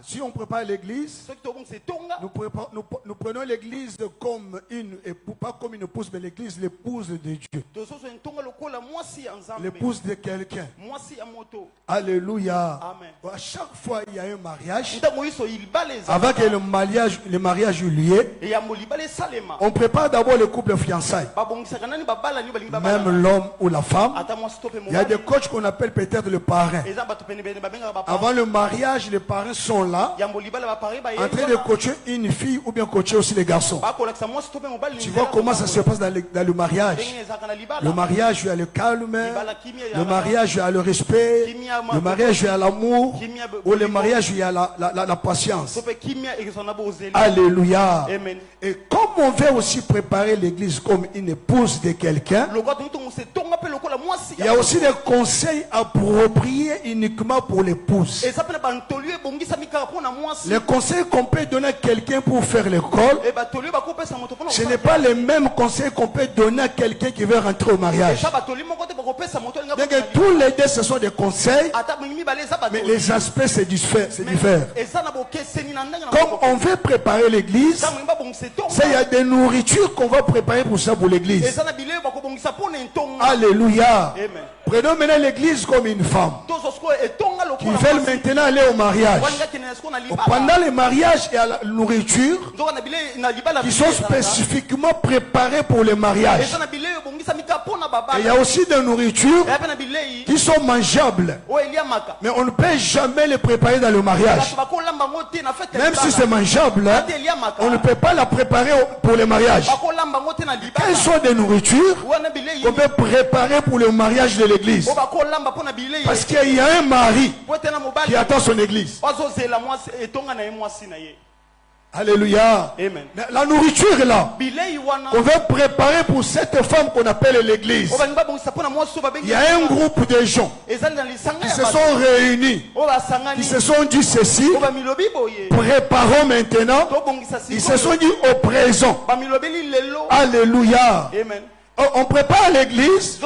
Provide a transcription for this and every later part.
Si on prépare l'église, nous prenons l'église comme pas comme une épouse, mais l'église l'épouse de Dieu. L'épouse de quelqu'un. Alléluia. À chaque fois il y a un mariage, avant que le mariage eut lieu, on prépare d'abord le couple fiançailles. Même l'homme ou la femme. Il y a des coachs qu'on appelle peut-être le parrain. Avant le mariage, les parents sont là, en train de coacher une fille ou bien coacher aussi les garçons. Tu vois comment ça se passe dans le mariage. Le mariage, il y a le calme, le mariage, il y a le respect, le mariage, il y a l'amour, ou le mariage, il y a la patience. Alléluia. Et comme on veut aussi préparer l'église comme une épouse de quelqu'un, il y a aussi des conseils appropriés uniquement pour l'épouse. Les conseils qu'on peut donner à quelqu'un pour faire l'école, ce n'est pas les mêmes conseils qu'on peut donner à quelqu'un qui veut rentrer au mariage. Donc, tous les deux, ce sont des conseils, mais les aspects se diffèrent. Comme on veut préparer l'église, il y a des nourritures qu'on va préparer pour ça, pour l'église. Alléluia. Prenons maintenant l'église comme une femme qui veulent maintenant aller au mariage. Pendant le mariage, il y a la nourriture qui sont spécifiquement préparées pour le mariage. Et il y a aussi des nourritures qui sont mangeables. Mais on ne peut jamais les préparer dans le mariage. Même si c'est mangeable, on ne peut pas la préparer pour le mariage. Quelles sont des nourritures qu'on peut préparer pour le mariage de l'église? Parce qu'il y a un mari qui attend son église. Alléluia. Amen. La nourriture est là. On veut préparer pour cette femme qu'on appelle l'église. Il y a un groupe de gens qui se sont réunis, qui se sont dit ceci. Préparons maintenant. Ils se sont dit au présent. Alléluia. Amen. On prépare l'église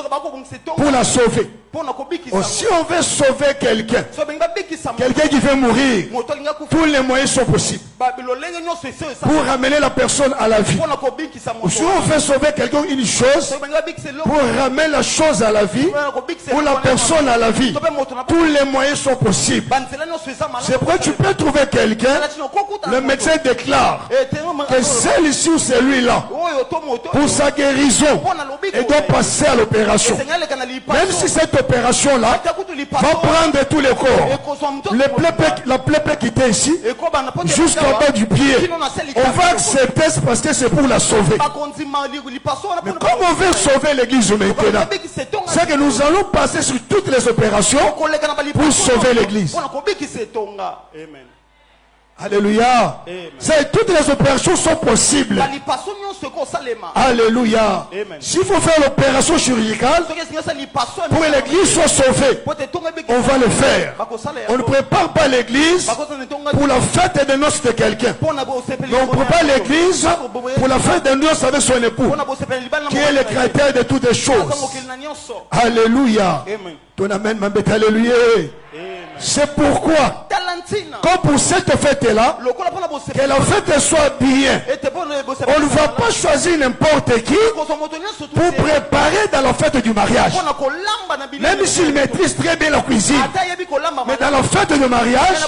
pour la sauver. Si on veut sauver quelqu'un, quelqu'un qui veut mourir, tous les moyens sont possibles pour ramener la personne à la vie. Si on veut sauver quelqu'un une chose, pour ramener la chose à la vie, ou la personne à la vie, tous les moyens sont possibles. C'est pourquoi tu peux trouver quelqu'un, le médecin déclare que celle-ci ou celui-là, pour sa guérison, et doit passer à l'opération. Même si cette opération-là va prendre tous les corps, la plaie peut quitter ici, jusqu'en bas du pied. On va accepter parce que c'est pour la sauver. Mais comme on veut sauver l'église maintenant, c'est que nous allons passer sur toutes les opérations pour sauver l'église. Alléluia. Toutes les opérations sont possibles. Alléluia. S'il faut faire l'opération chirurgicale pour que l'église soit sauvée, on va le faire. On ne prépare pas l'église pour la fête de noces de quelqu'un. Mais on prépare l'église pour la fête de noces avec son époux, qui est le critère de toutes les choses. Alléluia. Ton amen m'embête. Alléluia. C'est pourquoi, comme pour cette fête-là, que la fête soit bien, on ne va pas choisir n'importe qui pour préparer dans la fête du mariage. Même s'il maîtrise très bien la cuisine, mais dans la fête du mariage,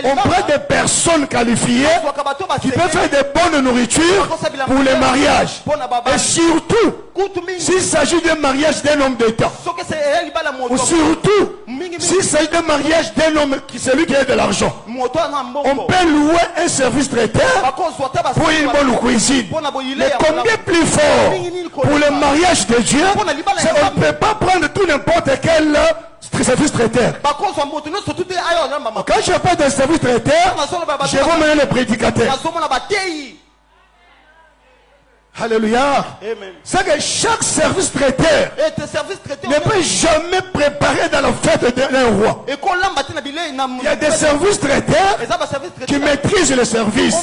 on prend des personnes qualifiées qui peuvent faire de bonnes nourritures pour le mariage. Et surtout, s'il s'agit d'un mariage d'un homme d'État, ou surtout, s'il s'agit d'un mariage d'un homme qui c'est lui qui a de l'argent, on peut louer un service traiteur pour une bonne cuisine. Mais combien plus fort pour le mariage de Dieu, on ne peut pas prendre tout n'importe quel service traiteur. Quand je parle d'un service traiteur, je vais mener le prédicateur. Alléluia. C'est que chaque service traiteur ne peut jamais préparer dans la fête d'un roi. Il y a des services traiteurs qui maîtrisent le service,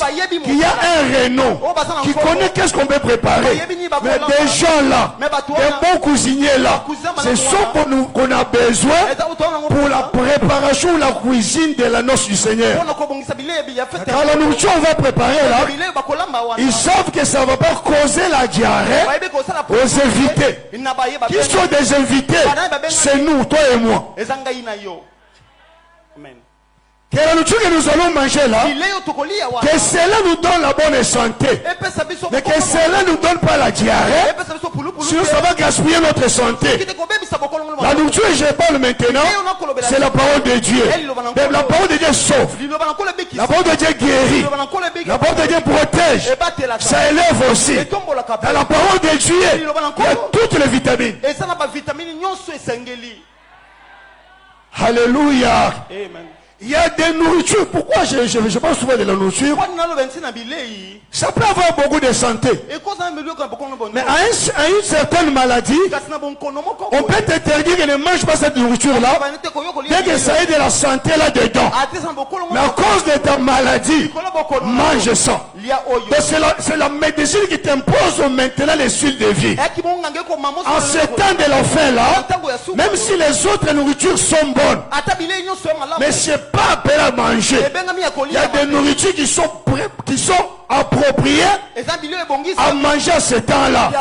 qui a un renom, qui connaît qu'est-ce qu'on peut préparer. Mais des gens là, des bons cuisiniers là, c'est ce qu'on a besoin pour la préparation ou la cuisine de la noce du Seigneur. Quand la nourriture on va préparer là, ils savent que ça ne va pas causer la diarrhée aux invités. Qui sont des invités? C'est nous, toi et moi. Que la nourriture que nous allons manger là, que cela nous donne la bonne santé, mais que cela ne nous donne pas la diarrhée, sinon ça va gaspiller notre santé. La nourriture que je parle maintenant, c'est la parole de Dieu. Mais la parole de Dieu sauve, la parole de Dieu guérit, la parole de Dieu protège, ça élève aussi. Dans la parole de Dieu, il y a toutes les vitamines. Alléluia. Amen. Il y a des nourritures. Pourquoi je parle souvent de la nourriture? Ça peut avoir beaucoup de santé. Mais à une certaine maladie, on peut t'interdire de ne mange pas cette nourriture-là. Dès que ça ait de la santé là-dedans. Mais à cause de ta maladie, mange ça. C'est la médecine qui t'impose maintenant les suites de vie. En ce temps de la fin là, même si les autres nourritures sont bonnes, mais c'est pas appelé à manger. Il y a des nourritures qui sont appropriées à manger à ce temps-là.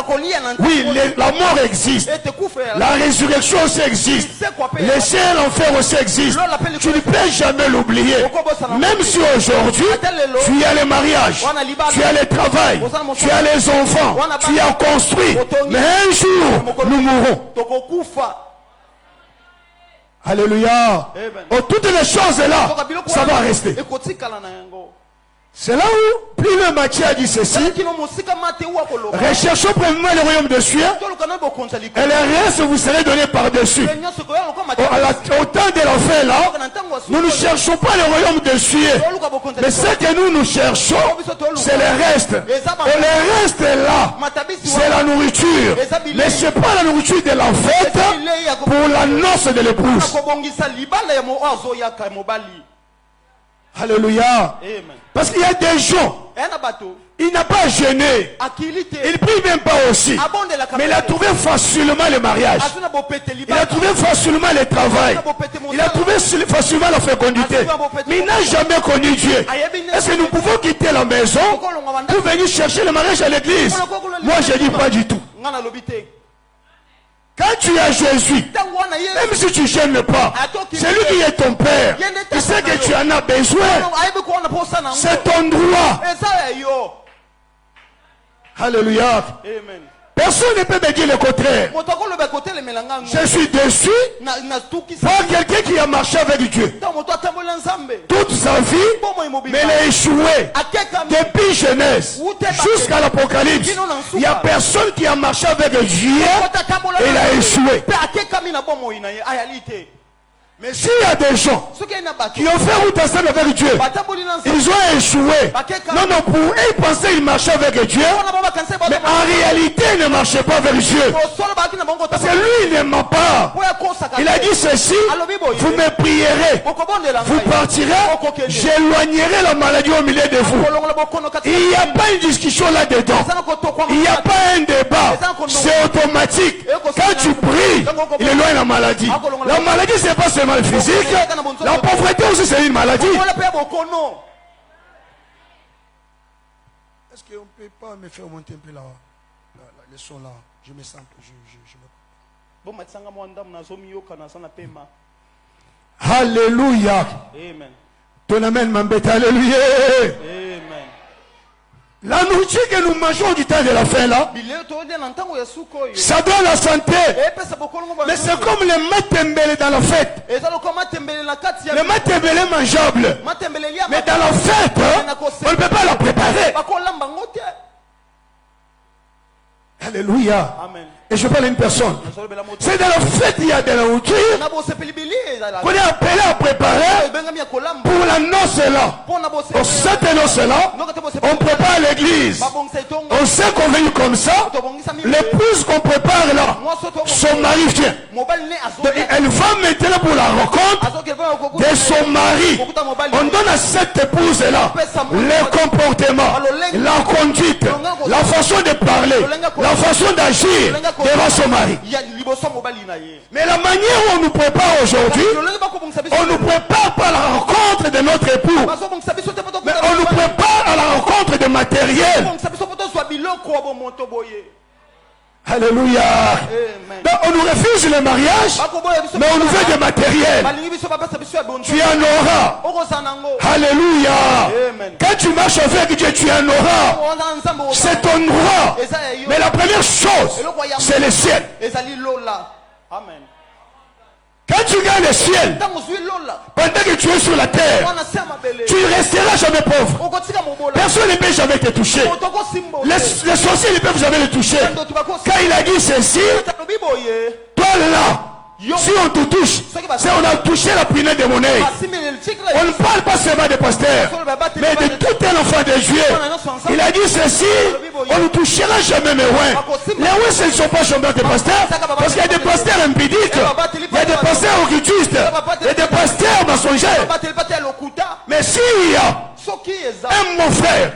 Oui, la mort existe. La résurrection aussi existe. Le ciel et l'enfer aussi existent. Tu ne peux jamais l'oublier. Même si aujourd'hui, tu as le mariage, tu as le travail, tu as les enfants, tu as construit. Mais un jour, nous mourrons. Alléluia. Oh, toutes les choses là, ça va rester. C'est là où, plus le Matthieu a dit ceci: recherchons premièrement le royaume de Dieu, et le reste vous serez donné par-dessus. Au temps de la fin là, nous ne cherchons pas le royaume de Dieu, mais ce que nous cherchons, c'est le reste. Et le reste là, c'est la nourriture. Mais ce n'est pas la nourriture de la fête pour la noce de l'épouse. Alléluia. Parce qu'il y a des gens, il n'a pas gêné, il prie même pas aussi, mais il a trouvé facilement le mariage, il a trouvé facilement le travail, il a trouvé facilement la fécondité, mais il n'a jamais connu Dieu. Est-ce que nous pouvons quitter la maison pour venir chercher le mariage à l'église? Moi je dis pas du tout. Quand tu as Jésus, même si tu ne gênes pas, c'est lui qui est ton père. Il sait que tu en as besoin. C'est ton droit. Alléluia. Personne ne peut me dire le contraire. Je suis déçu par quelqu'un qui a marché avec Dieu toute sa vie, mais il a échoué depuis Genèse jusqu'à l'Apocalypse. Il n'y a personne qui a marché avec Dieu et il a échoué. Mais s'il y a des gens qui ont fait route ensemble avec Dieu, ils ont échoué. Non, pour eux, ils pensaient qu'ils marchaient avec Dieu, mais en réalité, ils ne marchaient pas avec Dieu. Parce que lui, il ne ment pas. Il a dit ceci: vous me prierez, vous partirez, j'éloignerai la maladie au milieu de vous. Il n'y a pas une discussion là-dedans. Il n'y a pas un débat. C'est automatique. Quand tu pries, il éloigne la maladie. La maladie, c'est pas seulement le physique. La pauvreté aussi, c'est une maladie. Est-ce qu'on ne peut pas me faire monter un peu là, le son là? Je me sens. Alléluia. Amen. Ton amen m'embête. Alléluia. Amen. La nourriture que nous mangeons du temps de la fin là, ça donne la santé. Mais c'est comme le matembele dans la fête. Le matembele est mangeable. Mais dans la fête, on ne peut pas la préparer. Alléluia. Amen. Et je parle à une personne. C'est dans la fête il y a de la nourriture qu'on est appelé à préparer pour la noce cela, on prépare l'église. On s'est convenu comme ça. L'épouse qu'on prépare là, son mari vient. Elle va maintenant pour la rencontre de son mari. On donne à cette épouse là les comportements, la conduite, la façon de parler, la façon d'agir devant son mari. Mais la manière où on nous prépare aujourd'hui, on nous prépare pas à la rencontre de notre époux, mais on nous prépare à la rencontre de matériel. Alléluia. Donc on nous refuse le mariage, mais on nous veut du matériel. Tu en auras. Alléluia. Quand tu marches avec Dieu, tu en auras. C'est ton droit. Mais la première chose, c'est le ciel. Amen. Quand tu gagnes le ciel, pendant que tu es sur la terre, tu ne resteras jamais pauvre. Personne ne peut jamais te toucher. Les sorciers ne peuvent jamais te toucher. Quand il a dit ceci, toi là, si on te touche, c'est on a touché la prunelle de mon œil. On ne parle pas seulement des pasteurs, mais de tout un enfant de Dieu. Il a dit ceci, on ne touchera jamais mes ouins. Les ouins, ce ne sont pas chambres des pasteurs, parce qu'il y a des pasteurs impudiques, il y a des pasteurs occultistes, il y a des pasteurs mensongers. Mais s'il y a un mon frère,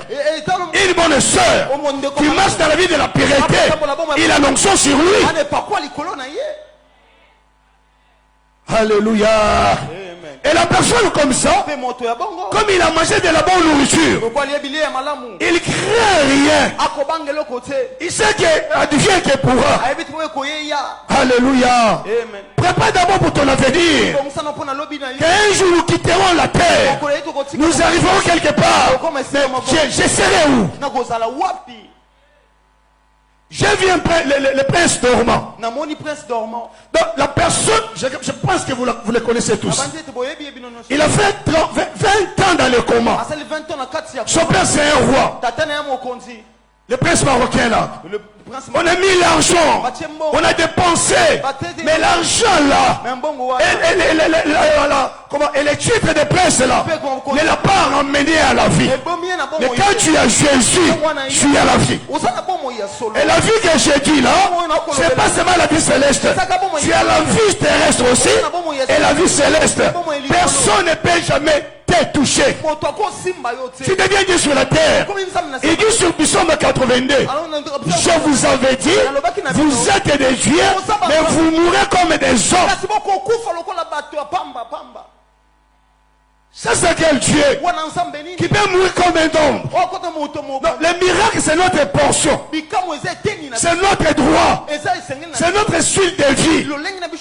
une bonne soeur, qui marche dans la vie de la pureté, il a l'onction sur lui. Alléluia. Et la personne comme ça, comme il a mangé de la bonne nourriture, il craint rien. Il sait qu'advient qu'il pourra. Alléluia. Prépare d'abord pour ton avenir. Qu'un jour nous quitterons la terre, nous arriverons quelque part. Mais je serai où? Je viens le prince dormant. Donc la personne, je pense que vous le connaissez tous. Il a fait 20 ans dans le coma. Son père c'est un roi. Le prince marocain là. On a mis l'argent, on a dépensé, mais l'argent là, et les titres de prince là, ne l'a pas ramené à la vie. Mais quand tu as Jésus, tu as la vie. Et la vie que j'ai dit là, c'est pas seulement la vie céleste. Tu as la vie terrestre aussi, et la vie céleste. Personne ne peut jamais t'être touché. Tu deviens Dieu sur la terre. Il dit sur Psaume 82, je vous avais dit, vous êtes des dieux, mais vous mourrez comme des hommes. Ça c'est quel Dieu qui peut mourir comme un homme? Le miracle c'est notre portion. C'est notre droit. C'est notre style de vie.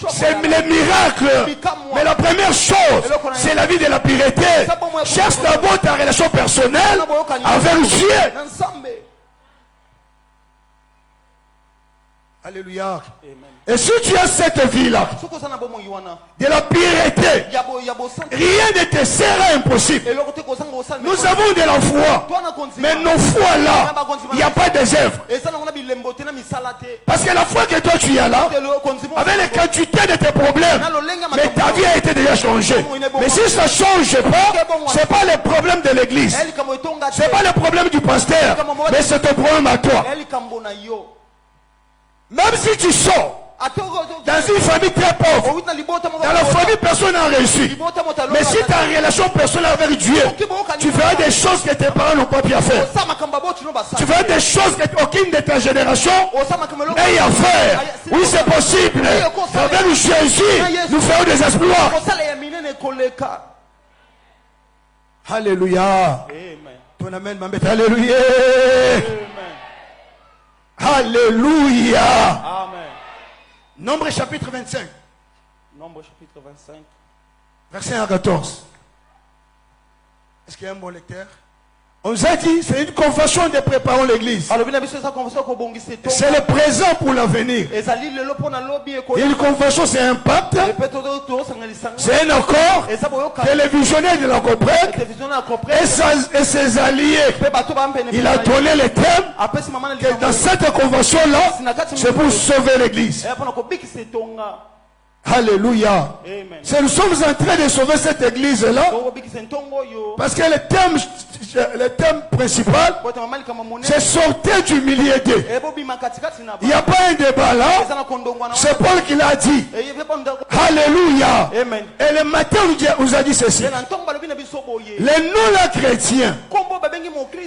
C'est les miracles. Mais la première chose, c'est la vie de la pureté. Cherche d'abord ta relation personnelle avec Dieu. Alléluia. Et si tu as cette vie-là, de la pureté, rien ne te sera impossible. Nous avons de la foi, mais nos foi là, il n'y a pas des œuvres. Parce que la foi que toi tu as là, avec les quantités de tes problèmes, mais ta vie a été déjà changée. Mais si ça ne change pas, ce n'est pas le problème de l'église. Ce n'est pas le problème du pasteur, mais c'est ton problème à toi. Même si tu sors dans une famille très pauvre, dans la famille personne n'a réussi, mais si tu as une relation personnelle avec Dieu, tu feras des choses que tes parents n'ont pas pu faire. Tu feras des choses qu'aucune de ta génération n'ait à faire. Oui, c'est possible. Avec Jésus, nous ferons des exploits. Alléluia. Ton amen m'a mis. Alléluia. Alléluia. Amen. Nombre chapitre 25. Nombre chapitre 25. Verset 1 à 14. Est-ce qu'il y a un bon lecteur? On nous a dit, c'est une confession de préparons l'église. C'est le présent pour l'avenir. Et une confession, c'est un pacte. C'est un accord que les visionnaires de la comprennent. Et ses alliés. Il a donné les thèmes que dans cette convention-là, c'est pour sauver l'église. Alléluia. Nous sommes en train de sauver cette église-là. Parce que le thème principal, c'est sortir du milieu d'eux. Il n'y a pas un débat là. C'est Paul qui l'a dit. Alléluia. Et le matin, on nous a dit ceci. Les non-chrétiens,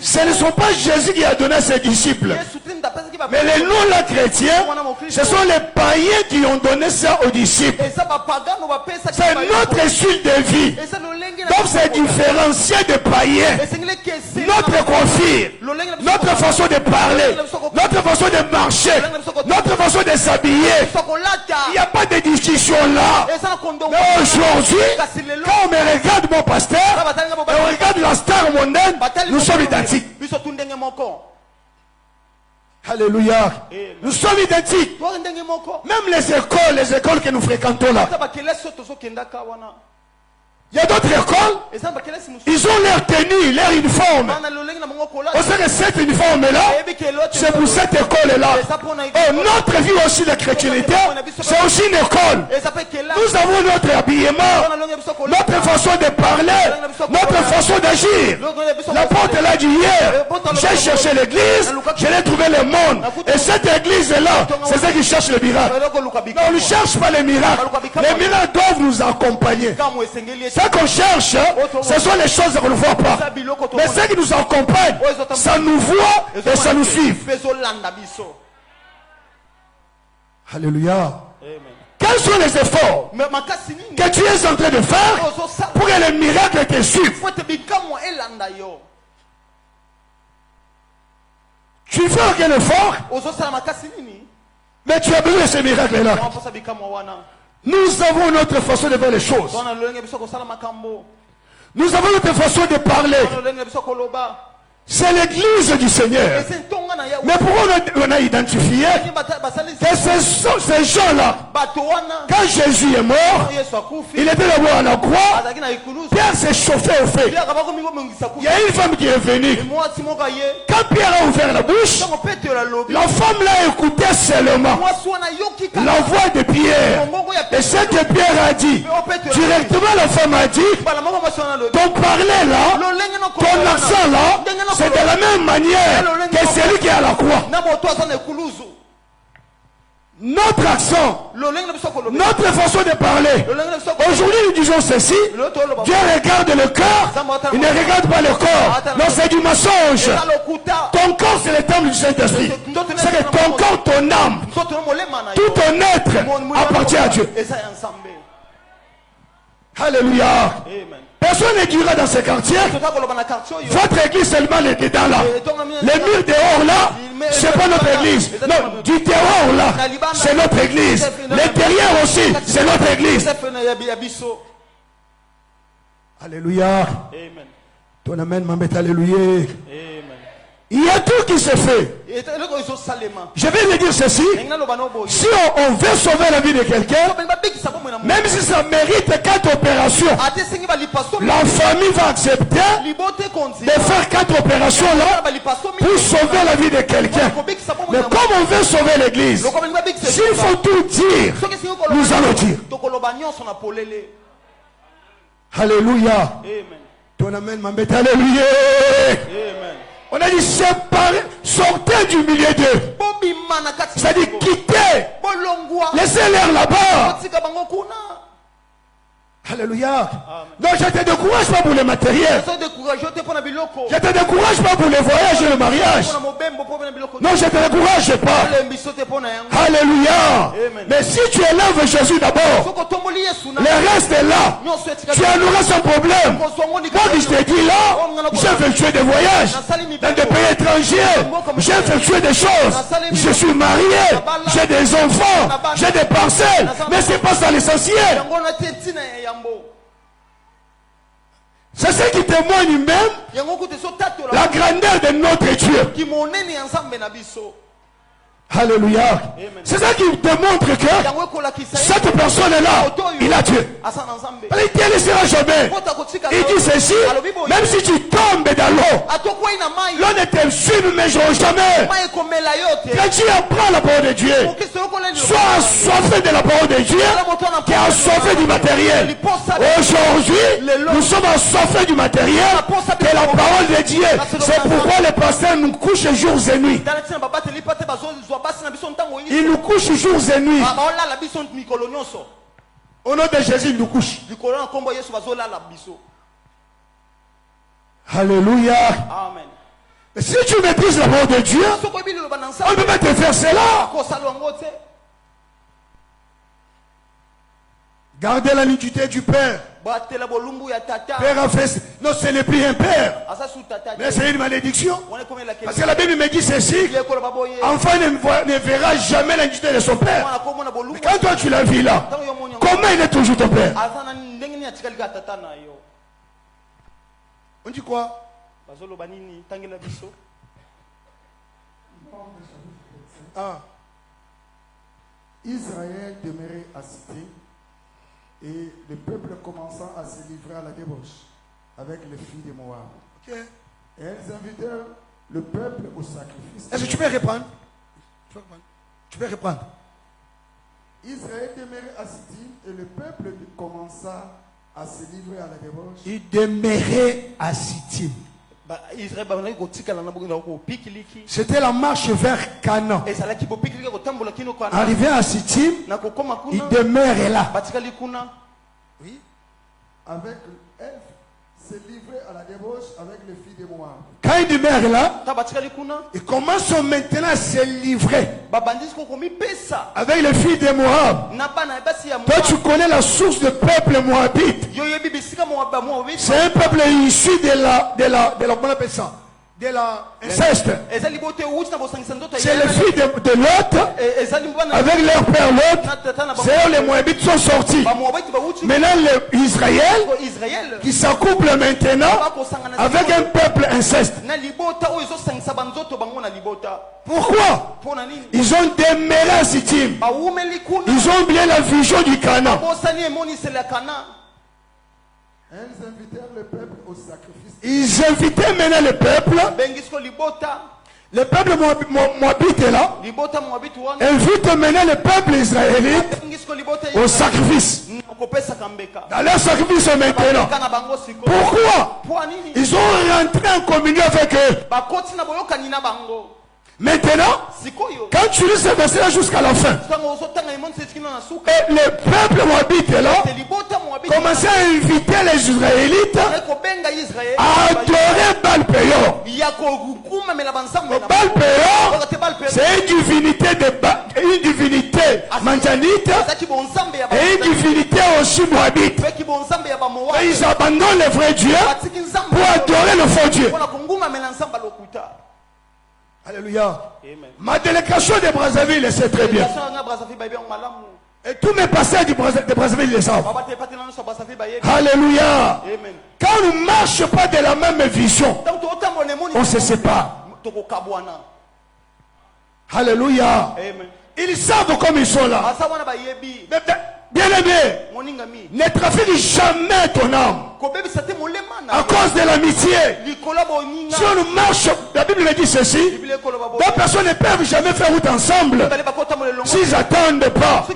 ce ne sont pas Jésus qui a donné à ses disciples. Mais les non-chrétiens, ce sont les païens qui ont donné ça aux disciples. C'est notre style de vie. Donc c'est différencié des païens. Notre coiffure, notre façon de parler, notre façon de marcher, notre façon de s'habiller. Il n'y a pas de discussion là. Mais aujourd'hui, quand on me regarde mon pasteur, et on regarde la star mondaine, nous sommes identiques. Alléluia. Nous sommes identiques. Même les écoles que nous fréquentons là. Il y a d'autres écoles, ils ont leur tenue, leur uniforme. On sait que cet uniforme-là, c'est pour cette école-là. Et notre vie aussi de chrétienté, c'est aussi une école. Nous avons notre habillement, notre façon de parler, notre façon d'agir. L'apôtre l'a dit hier, j'ai cherché l'église, je l'ai trouvé le monde. Et cette église-là, c'est celle qui cherche le miracle. Mais on ne cherche pas les miracles. Les miracles doivent nous accompagner. Ce qu'on cherche, ce sont les choses qu'on ne voit pas. Mais ceux qui nous accompagnent, ça nous voit et ça nous suit. Alléluia. Quels sont les efforts que tu es en train de faire pour que les miracles te suivent? Tu fais aucun effort, mais tu as besoin de ces miracles-là. Nous avons notre façon de voir les choses. Nous avons notre façon de parler. C'est l'église du Seigneur. Mais pourquoi on a identifié que ces gens-là, quand Jésus est mort, il était d'abord à la croix, Pierre s'est chauffé au feu. Il y a une femme qui est venue. Quand Pierre a ouvert la bouche, la femme l'a écouté seulement la voix de Pierre. Et ce que Pierre a dit, directement la femme a dit, ton parler là, ton accent là, c'est de la même manière que celui qui est à la croix. Notre accent, notre façon de parler. Aujourd'hui, nous disons ceci. Dieu regarde le cœur, il ne regarde pas le corps. Non, c'est du mensonge. Ton corps, c'est le temple du Saint-Esprit. C'est que ton corps, ton âme, tout ton être appartient à Dieu. Alléluia. Personne ne dira dans ce quartier. Votre église seulement les dedans là. Les murs dehors là, c'est pas notre église. Non, du dehors là, c'est notre église. L'intérieur aussi, c'est notre église. Alléluia. Ton amen m'embête, alléluia. Il y a tout qui se fait. Je vais le dire ceci. Si on veut sauver la vie de quelqu'un, même si ça mérite 4 opérations, la famille va accepter de faire 4 opérations là pour sauver la vie de quelqu'un. Mais comme on veut sauver l'église, s'il faut tout dire, nous allons dire. Alléluia. Ton amen m'embête, alléluia. On a dit séparer, sortez du milieu d'eux. C'est-à-dire quitter. Laissez-les là-bas. Alléluia. Donc je ne te décourage pas pour le matériel. Je ne te décourage pas pour les voyages et le mariage. Non, je ne te décourage pas. Alléluia. Mais si tu élèves Jésus d'abord, le reste est là. Tu en auras sans problème. Moi, je te dis là, j'ai effectué des voyages dans des pays étrangers. J'ai effectué des choses. Je suis marié. J'ai des enfants. J'ai des parcelles. Mais ce n'est pas ça l'essentiel. C'est ce qui témoigne même la grandeur de notre Dieu. Alléluia. C'est ça qui démontre que cette personne-là, il a Dieu. Il ne te laissera jamais. Il dit ceci, même si tu tombes dans l'eau, l'eau ne te suive mais jamais. Quand tu apprends la parole de Dieu, sois assoiffé de la parole de Dieu, qui est assoiffé du matériel. Aujourd'hui, nous sommes assoiffés du matériel, de la parole de Dieu. C'est pourquoi les pasteurs nous couchent jours et nuits. Il nous couche jours et nuits. Au nom de Jésus, il nous couche. Alléluia. Amen. Si tu maîtrises la parole de Dieu, on ne peut pas te faire cela. Gardez la nudité du Père. Père a fait... Non, ce n'est plus un père. Mais c'est une malédiction. Parce que la Bible me dit ceci. Enfant ne verra jamais la nudité de son père. Mais quand toi tu la vis là, comment il est toujours ton père? On dit quoi? Israël demeurait à Cité. Et le peuple commençant à se livrer à la débauche avec les filles de Moab. Okay. Et elles invitèrent le peuple au sacrifice. Est-ce que tu peux reprendre? Tu peux reprendre. Israël demeurait à Cité et le peuple commença à se livrer à la débauche. Il demeurait à Cité. C'était la marche vers Canaan. Arrivé à Sittim, il demeurait là. Oui. Avec elle, se livrer à la débauche avec les filles de Moab. Quand il demeure là, il commence maintenant à se livrer avec les filles de Moab. Toi, tu connais la source du peuple moabite. C'est un peuple issu comment on appelle ça? De l'inceste. C'est les filles de Lot avec leur père Lot. C'est où les Moabites sont sortis. Maintenant les Israël qui s'accouplent maintenant avec un peuple inceste. Pourquoi? Ils ont demeuré à Sittim. Ils ont oublié la vision du Canaan. Elles invitèrent le peuple au sacrifice. Ils invitaient maintenant le peuple. Le peuple moabite est là. Invite maintenant le peuple israélite au sacrifice. Dans leur sacrifice maintenant. Pourquoi? Ils ont rentré en communion avec eux. Maintenant, quand tu lis ce verset jusqu'à la fin, et le peuple moabite est là, commençait à inviter les Israélites à adorer Baal-Péor. Baal-Péor, c'est une divinité manjanite et une divinité aussi moabite. Et ils abandonnent le vrai Dieu pour adorer le faux Dieu. Alléluia. Amen. Ma délégation de Brazzaville le sait très bien. Et tous mes pasteurs de Brazzaville le savent. Alléluia. Amen. Quand on ne marche pas de la même vision, on se sépare. Alléluia. Amen. Ils savent comme ils sont là. Bien aimé, ne trafique jamais ton âme à cause de l'amitié. Si on marche, la Bible me dit ceci, deux personnes ne peuvent jamais faire route ensemble s'ils n'attendent pas.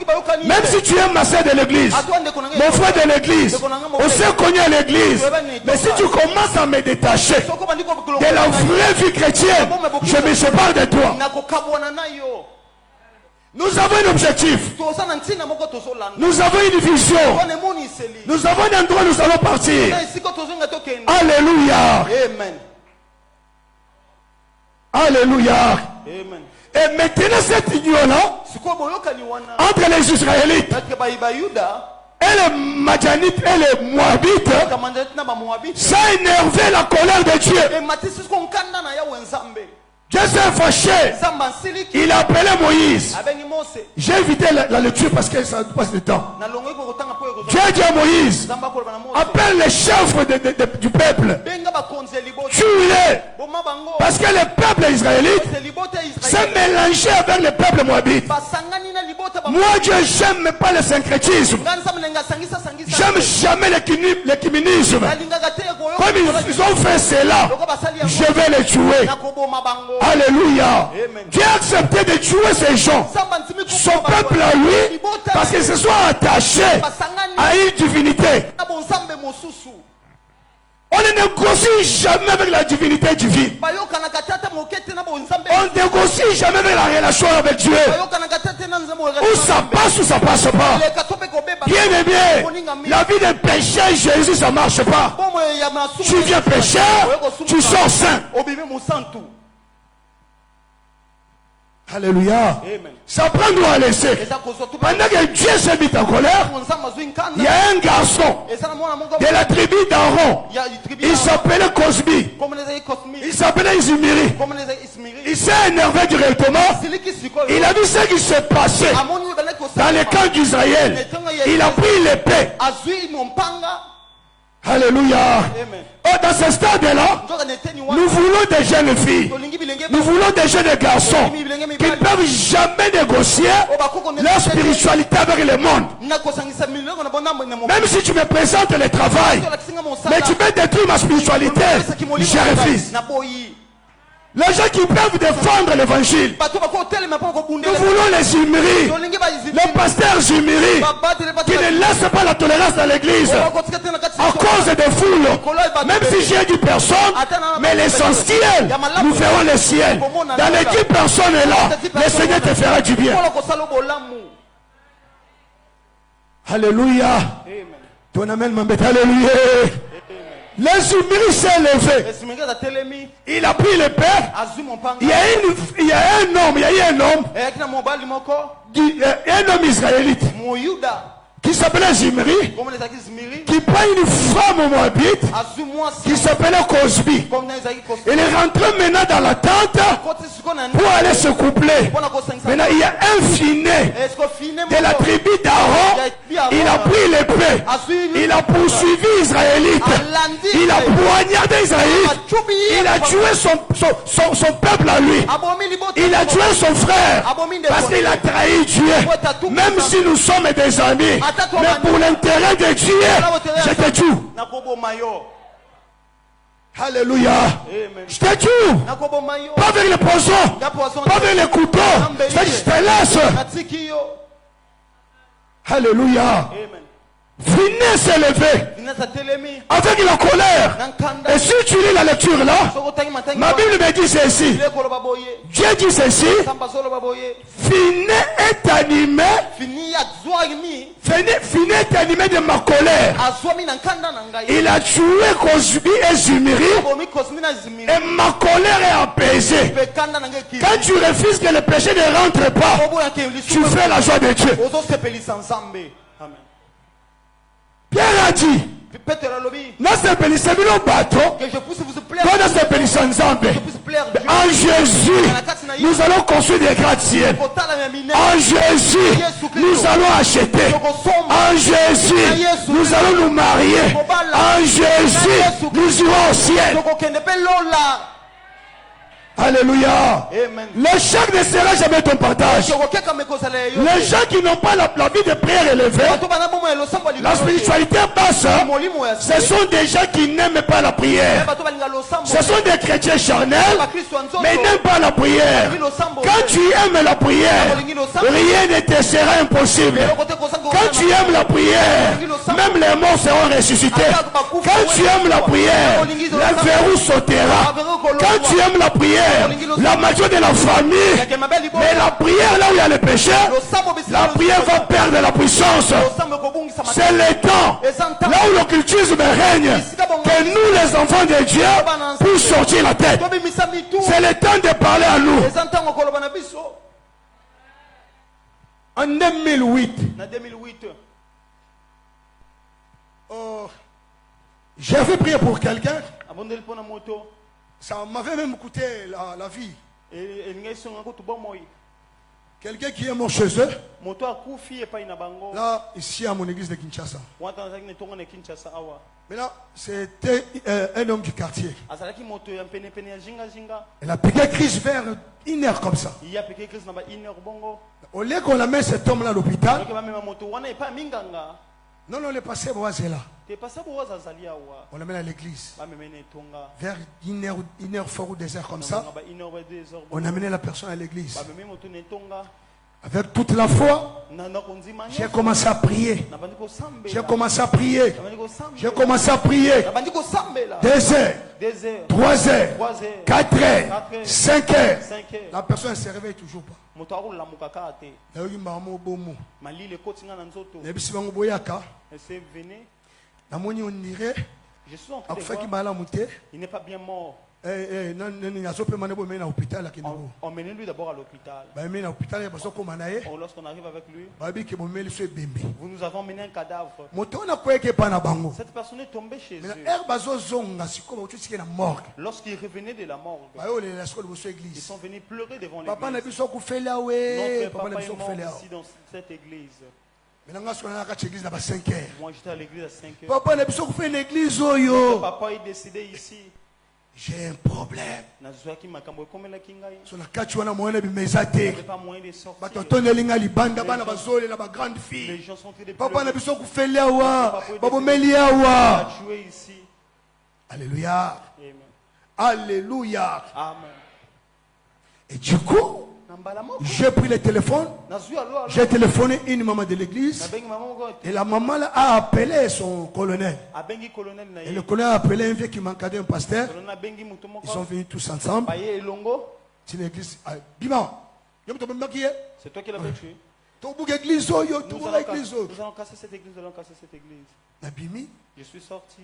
Même si tu es ma sœur de l'église, mon frère de l'église, on s'est connu à l'église, mais si tu commences à me détacher de la vraie vie chrétienne, je me sépare de toi. Nous avons un objectif. Nous avons une vision. Nous avons un endroit où nous allons partir. Alléluia. Amen. Alléluia. Amen. Et maintenant cette union-là entre les Israélites et les Madianites et les Moabites, ça a énervé la colère de Dieu. Dieu s'est fâché. Il a appelé Moïse. J'ai évité la lecture parce que ça passe le temps. Dieu a dit à Moïse, appelle les chefs du peuple. Tue-les. Parce que le peuple israélite s'est mélangé mélangé avec le peuple moabite. Moi, Dieu, j'aime pas le syncrétisme. J'aime jamais l'écuménisme. Comme ils ont fait cela, je vais les tuer. Alléluia. Dieu a accepté de tuer ces gens, son peuple à lui, parce qu'ils se sont attachés à une divinité. On ne négocie jamais avec la divinité divine. On ne négocie jamais avec la relation avec Dieu. Ou ça passe ou ça passe pas. Bien aimé, la vie d'un pécheur, Jésus, ça marche pas. Tu viens pécheur, tu sors saint. Alléluia. Ça prend nous à laisser. Pendant que Dieu s'est mis en colère, il y a un garçon de la tribu d'Aaron. Il s'appelait Cosbi. Il s'appelait Izimiri. Il s'est énervé directement. Il a vu ce qui s'est passé dans les camps d'Israël. Il a pris l'épée. Alléluia. Oh, dans ce stade-là, nous voulons des jeunes filles. Nous voulons des jeunes garçons qui ne peuvent jamais négocier leur spiritualité avec le monde. Même si tu me présentes le travail, mais tu peux détruire ma spiritualité, je refuse. Les gens qui peuvent défendre l'évangile, nous voulons les Zimri, les pasteurs Zimri, qui ne laissent pas la tolérance dans l'église à cause des foules. Même si j'ai dit personne, mais l'essentiel, nous verrons le ciel. Dans l'équipe, personne est là. Le Seigneur te fera du bien. Alléluia. Ton amen m'embête. Alléluia. Les Zimri s'est levé. Il a pris l'épée. Il y a un homme israélite qui s'appelait Zimri, qui prend une femme moabite qui s'appelait Cosbi. Il est rentré maintenant dans la tente pour aller se coupler. Maintenant, il y a un finet de la tribu d'Aaron. Il a pris l'épée. Il a poursuivi Israélite. Il a poignardé Israélite. Il a tué son peuple à lui. Il a tué son frère parce qu'il a trahi Dieu. Même si nous sommes des amis, mais pour l'intérêt de Dieu, je te tue. Alléluia. Je te tue. Pas avec le poison, pas avec le couteau. Je te laisse. Alléluia. Venez s'élever avec la colère. Et si tu lis la lecture là, ma Bible me dit ceci. Dieu dit ceci. Finet est animé. Finet est animé de ma colère. Il a tué Cosbi et Zimri. Et ma colère est apaisée. Quand tu refuses que le péché ne rentre pas, tu fais la joie de Dieu. Pierre a dit, en Jésus, nous allons construire des gratte-ciel. En Jésus, nous allons acheter. En Jésus, nous allons nous marier. En Jésus, nous irons au ciel. Alléluia. Le chèque ne sera jamais ton partage. Les gens qui n'ont pas la vie de prière élevée, la spiritualité basse, ce sont des gens qui n'aiment pas la prière. Ce sont des chrétiens charnels, mais ils n'aiment pas la prière. Quand tu aimes la prière, rien ne te sera impossible. Quand tu aimes la prière, même les morts seront ressuscités. Quand tu aimes la prière, le verrou sautera. Quand tu aimes la prière, la magie de la famille, mais la prière là où il y a le péché, la prière va perdre la puissance. C'est le temps là où l'occultisme règne que nous les enfants de Dieu puissent sortir la tête. C'est le temps de parler à nous. En 2008, j'avais prié pour quelqu'un. Ça m'avait même coûté la vie. Quelqu'un qui est mort chez eux. Là, ici à mon église de Kinshasa. Maintenant, c'était un homme du quartier. Il a piqué Chris vers 1 heure comme ça. Au lieu qu'on amène cet homme-là à l'hôpital, non, il est passé à là. On l'amène à l'église. Vers 1 heure fort ou 2 heures comme ça, on a amené la personne à l'église. Avec toute la foi, j'ai commencé à prier. J'ai commencé à prier. J'ai commencé à prier. 2 heures, 3 heures, 4 heures, 5 heures. La personne ne se réveille toujours pas. Il n'est pas bien mort. Emmenez-lui d'abord à l'hôpital. Lorsqu'on arrive avec lui, vous nous avez emmené un cadavre. Cette personne est tombée chez eux. Lorsqu'ils revenaient de la morgue, ils sont venus pleurer devant l'église. Notre papa est mort ici dans cette église. Moi j'étais à l'église à 5 heures. Papa est décédé ici. J'ai un problème. Les gens sont très Alléluia. Amen. Alléluia. Amen. Et du coup, j'ai pris le téléphone, j'ai téléphoné une maman de l'église et la maman là a appelé son colonel. Et le colonel a appelé un vieux qui m'encadrait, un pasteur. Ils sont venus tous ensemble. C'est l'église. C'est toi qui l'avais tué. Nous allons casser cette église, nous allons casser cette église. Je suis sorti.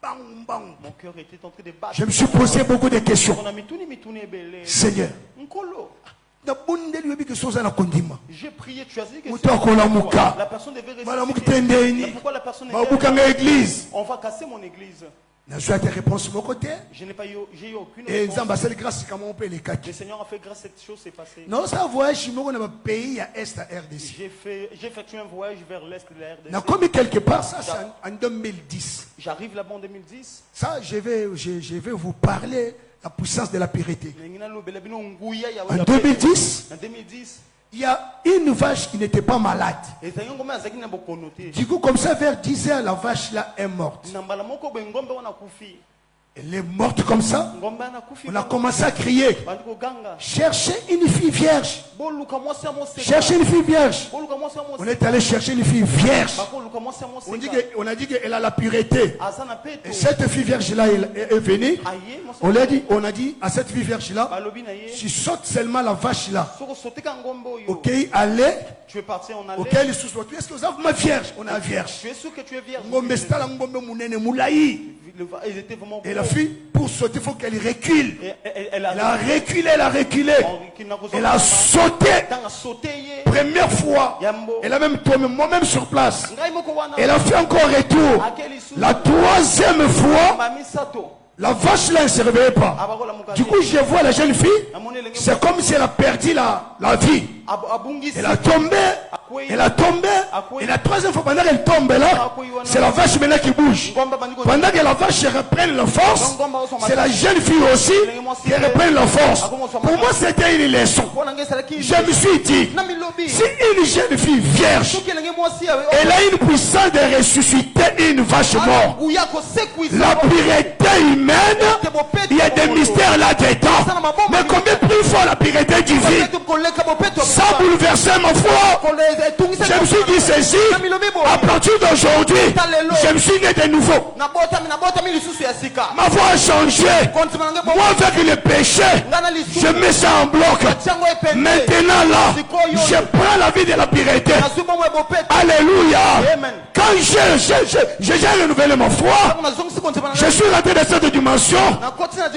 Mon cœur était en train de battre. Je me suis posé beaucoup de questions. Seigneur, j'ai prié, tu as dit que la personne devait ressusciter. Pourquoi la personne est on va casser mon église. Je n'ai réponse de mon côté. J'ai eu aucune réponse. Le Seigneur a fait grâce à cette chose, c'est passé. Non, ça voyage dans le pays à est à RDC. J'ai effectué un voyage vers l'est de la RDC. Non, comme quelque part, ça c'est en 2010. J'arrive là-bas en 2010. Ça, je vais vous parler la puissance de la pureté. En 2010, il y a une vache qui n'était pas malade. Du coup, comme ça, vers 10 heures, la vache là est morte. Elle est morte comme ça. On a commencé à crier. Cherchez une fille vierge. Cherchez une fille vierge. On est allé chercher une fille vierge. On a dit qu'elle a la pureté. Et cette fille vierge là est venue. On a dit à cette fille vierge là, tu sautes seulement la vache là. Ok, allez. Tu es parti, on allait. Ok, les sous-soins. Est-ce que vous avez ma vierge? On a vierge. Tu es sûr que tu es vierge? Et la fille, pour sauter, il faut qu'elle recule. Elle a reculé, elle a reculé. Elle a sauté. Première fois. Elle a même tombé moi-même sur place. Elle a fait encore retour. La troisième fois, la vache là, elle ne se réveillait pas. Du coup, je vois la jeune fille. C'est comme si elle a perdu la vie. Elle a tombé. Elle a tombé. Et la troisième fois, pendant qu'elle tombe là, c'est la vache maintenant qui bouge. Pendant que la vache reprend la force, c'est la jeune fille aussi qui reprend la force. Pour moi, c'était une leçon. Je me suis dit, si une jeune fille vierge, elle a une puissance de ressusciter une vache morte, la pureté humaine, il y a des mystères là-dedans. Mais combien plus fort la pureté divine? Ça a bouleversé ma foi. Je me suis dit ceci, à partir d'aujourd'hui, je me suis né de nouveau. Ma voix a changé. Moi, avec le péché, je mets ça en bloc. Maintenant là, je prends la vie de la pureté. Alléluia. Quand j'ai renouvelé ma foi, je suis rentré dans cette dimanche. dimension.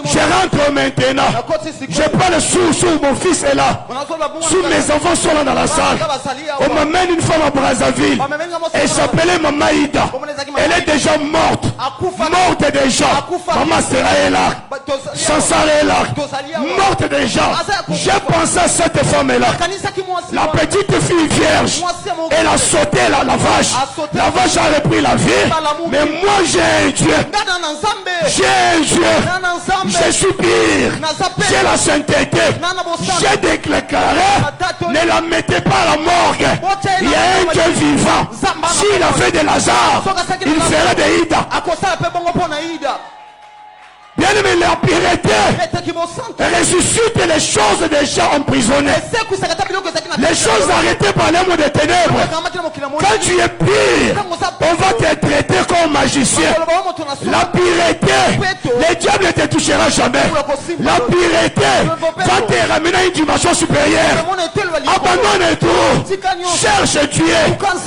Je rentre maintenant. Je prends le sous, mon fils est là. Sous mes enfants sont là dans la salle. On m'amène une femme à Brazzaville. Elle s'appelait Maman Ida. Elle est déjà morte. Morte déjà. Maman Sera est là. Sansara est là. Morte déjà. J'ai pensé à cette femme-là. La petite fille vierge. Elle a sauté la vache. La vache a repris la vie. Mais moi j'ai un Dieu. J'ai un Dieu. Je suis pire. J'ai la sainteté. J'ai déclaré. Ne la mettez pas à la morgue. Il y a un Dieu vivant. S'il a fait de Lazare, il ferait de Ida. Bien aimé, la pureté ressuscite les choses déjà emprisonnées. Les choses arrêtées par l'amour des ténèbres. Quand tu es pire, on va te traiter comme magicien. La pureté, le diable ne te touchera jamais. La pureté va te ramener à une dimension supérieure. Abandonne tout. Cherche Dieu.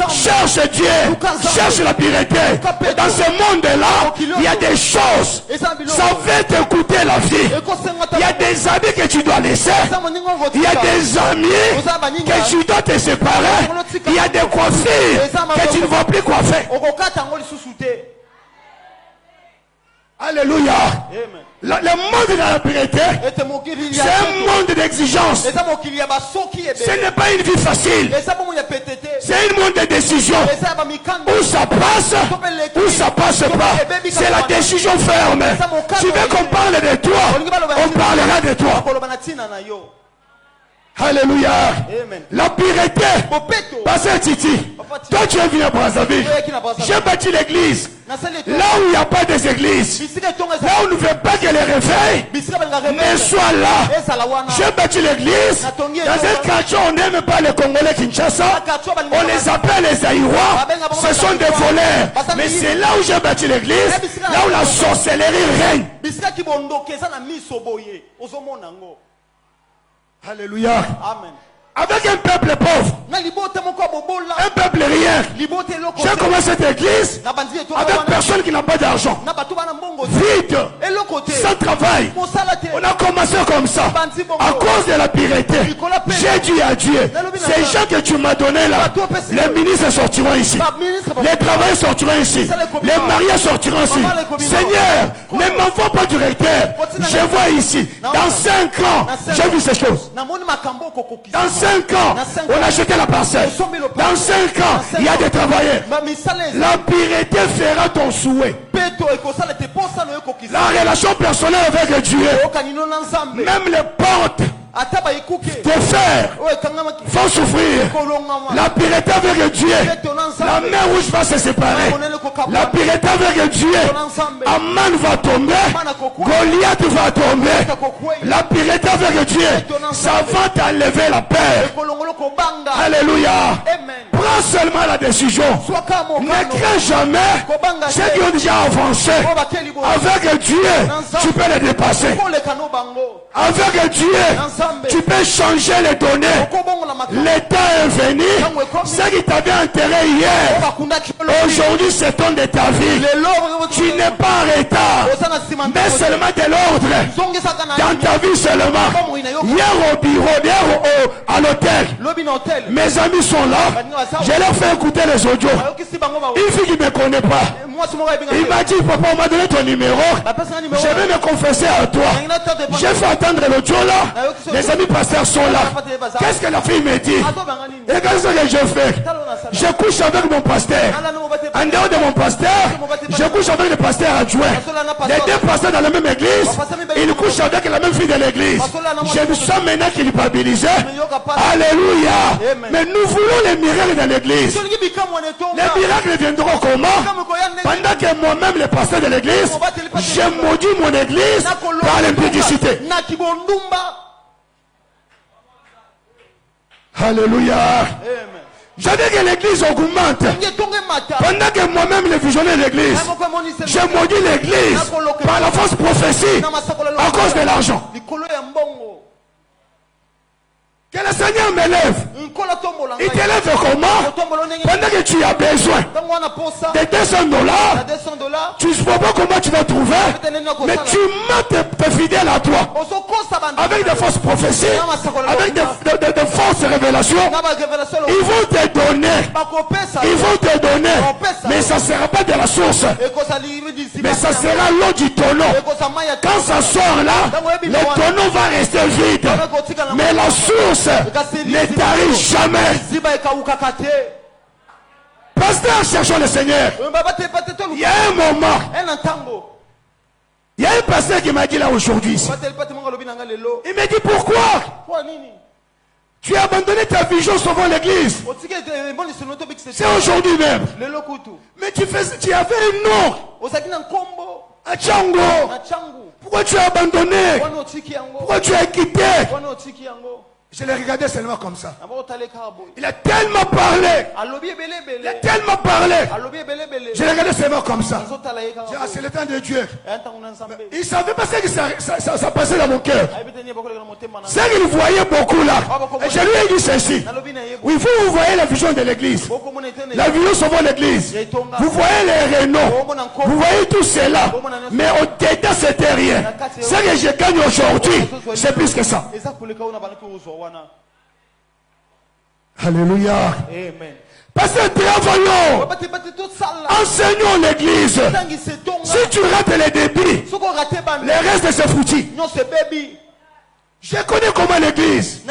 Cherche Dieu. Cherche la pureté. Dans ce monde-là, il y a des choses. Ça va te coûter la vie. Il y a des amis que tu dois laisser. Il y a des amis que tu dois te séparer. Il y a des coiffures que tu ne vas plus coiffer. Alléluia. Le monde de la pureté, c'est un monde d'exigence. Ce n'est pas une vie facile. C'est un monde de décision. Où ça passe, où ça passe pas. C'est la décision ferme. Tu veux qu'on parle de toi, on parlera de toi. Alléluia. La pureté. Pasteur Titi, toi tu es venu à Brazzaville. J'ai bâti l'église. Là où il n'y a pas des églises. Là où on ne veut pas que les réveils ne soient là. J'ai bâti l'église. Dans un quartier on n'aime pas les Congolais Kinshasa. On les appelle les Aïrois. Ce sont des voleurs. Mais c'est là où j'ai bâti l'église. Là où la sorcellerie règne. Alléluia. Amen. Avec un peuple pauvre, un peuple rien. J'ai commencé cette église avec personne qui n'a pas d'argent, vide, sans travail. On a commencé comme ça à cause de la pureté. J'ai dit à Dieu, ces gens que tu m'as donné là, les ministres sortiront ici, les travailleurs sortiront ici, les mariés sortiront ici. Seigneur, ne m'envoie pas directeur. Je vois ici, dans 5 ans, j'ai vu ces choses. Dans 5 ans, on a jeté la parcelle. Dans 5 ans, il y a des travailleurs. La pureté fera ton souhait. La relation personnelle avec Dieu, même les portes tes frères vont souffrir. La pureté avec Dieu, la mer rouge va se séparer. La pureté avec Dieu, Aman va tomber, Goliath va tomber. La pureté avec Dieu, ça va t'enlever la peur. Alléluia. Prends seulement la décision. Ne crains jamais ceux qui ont déjà avancé. Avec Dieu, tu peux les dépasser. Avec Dieu, tu peux changer les données. L'état est venu. Ce qui t'avait enterré hier, aujourd'hui c'est ton de ta vie. Tu n'es pas en retard, mais seulement de l'ordre dans ta vie seulement. Hier au bureau, hier à l'hôtel, mes amis sont là. Je leur fais écouter les audios. Une fille qui ne me connaît pas, il m'a dit, papa, on m'a donné ton numéro, je vais me confesser à toi. J'ai fait attendre l'audio là. Les amis pasteurs sont là. Qu'est-ce que la fille me dit? Et qu'est-ce que je fais? Je couche avec mon pasteur. En dehors de mon pasteur, je couche avec le pasteur adjoint. Les deux pasteurs dans la même église, ils couchent avec la même fille de l'église. Je me sens maintenant culpabilisé. Alléluia. Mais nous voulons les miracles dans l'église. Les miracles viendront comment? Pendant que moi-même, le pasteur de l'église, j'ai maudit mon église par l'impudicité. Alléluia. Je dis que l'église augmente. Pendant que moi-même le visionnaire de l'église, j'ai maudit l'église par la fausse prophétie à cause de l'argent. Que le Seigneur m'élève. Il t'élève comment? Pendant que tu as besoin de $200, tu ne sais pas comment tu vas trouver, mais tu mets tes fidèles à toi. Avec des fausses prophéties, avec de fausses révélations, ils vont te donner, mais ça ne sera pas de la source, mais ça sera l'eau du tonneau. Quand ça sort là, le tonneau va rester vide, mais la source ne t'arrive jamais. Pasteur, cherchons le Seigneur. Il y a un moment, il y a un pasteur qui m'a dit là aujourd'hui, il m'a dit pourquoi tu as abandonné ta vision sauvant l'église. C'est aujourd'hui même. Mais tu avais un nom à Tchango. Pourquoi tu as abandonné? Pourquoi tu as quitté? Je l'ai regardé seulement comme ça. Il a tellement parlé. Il a tellement parlé. Je l'ai regardé seulement comme ça. C'est le temps de Dieu. Il ne savait pas ce que ça passait dans mon cœur. C'est qu'il voyait beaucoup là. Et je lui ai dit ceci. Oui, vous voyez la vision de l'église. La vision sauvant l'église. Vous voyez les rénaux. Vous voyez tout cela. Mais au-delà, c'était rien. Ce que je gagne aujourd'hui, c'est plus que ça. Alléluia. Amen. Parce que travaillons, enseignons l'église. Si tu rates les débits, le reste c'est foutu. Je connais comment l'église.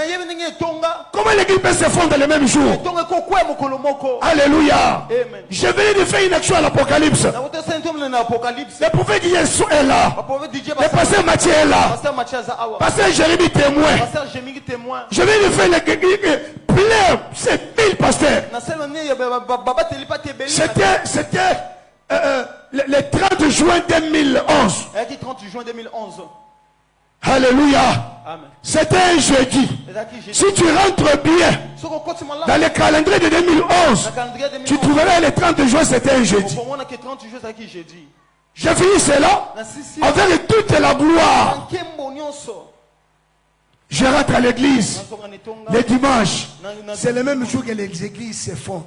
Comment l'église peut se fondre le même jour. Alléluia. Je venais de faire une action à l'Apocalypse. Le prophète Jésus est là. Le pasteur Matthieu est là. Pasteur Jérémie témoin. Je viens de faire plein. C'est 1000 pasteurs. C'était le 30 juin 2011. Alléluia. C'était un jeudi. Si tu rentres bien dans le calendrier de 2011, tu trouveras le 30 juin, c'était un jeudi. J'ai fini cela avec toute la gloire. Je rentre à l'église le dimanche. C'est le même jour que les églises se font.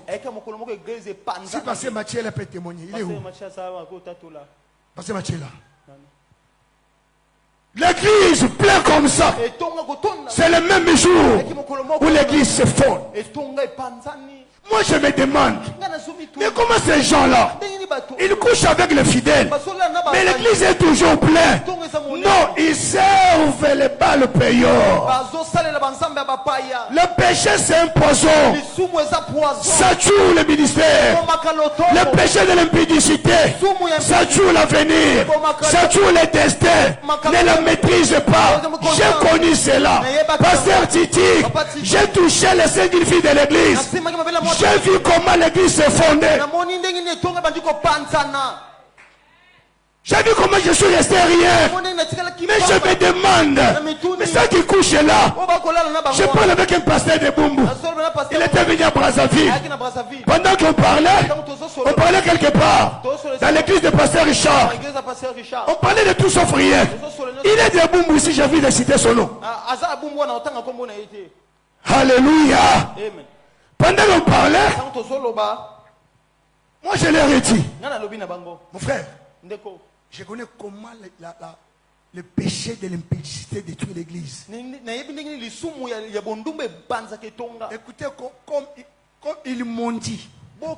Si Pasteur Mathieu peut témoigner, il est où? Pasteur Mathieu là. L'église plein comme ça. C'est le même jour où l'église se fonde. Moi je me demande, mais comment ces gens-là, ils couchent avec les fidèles, mais l'église est toujours pleine. Non, ils servent les balles payeurs. Le péché c'est un poison. Ça tue le ministère. Le péché de l'impudicité, ça tue l'avenir. Ça tue le destin. Ne la maîtrise pas. J'ai connu cela. Pasteur Titi, j'ai touché les 5000 filles de l'église. J'ai vu comment l'église s'est fondée. J'ai vu comment je suis resté rien. Mais je me demande, mais ça qui couche là, je parle avec un pasteur de Bumbu. Il était venu à Brazzaville. Pendant qu'on parlait quelque part, dans l'église de pasteur Richard. On parlait de tout sauf rien. Il est de Bumbu ici, j'ai envie de citer son nom. Alléluia. Pendant qu'on parlait, moi je l'ai redit. Mon frère, je connais comment le péché de l'impudicité détruit l'église. Écoutez, comme ils m'ont dit. Moi,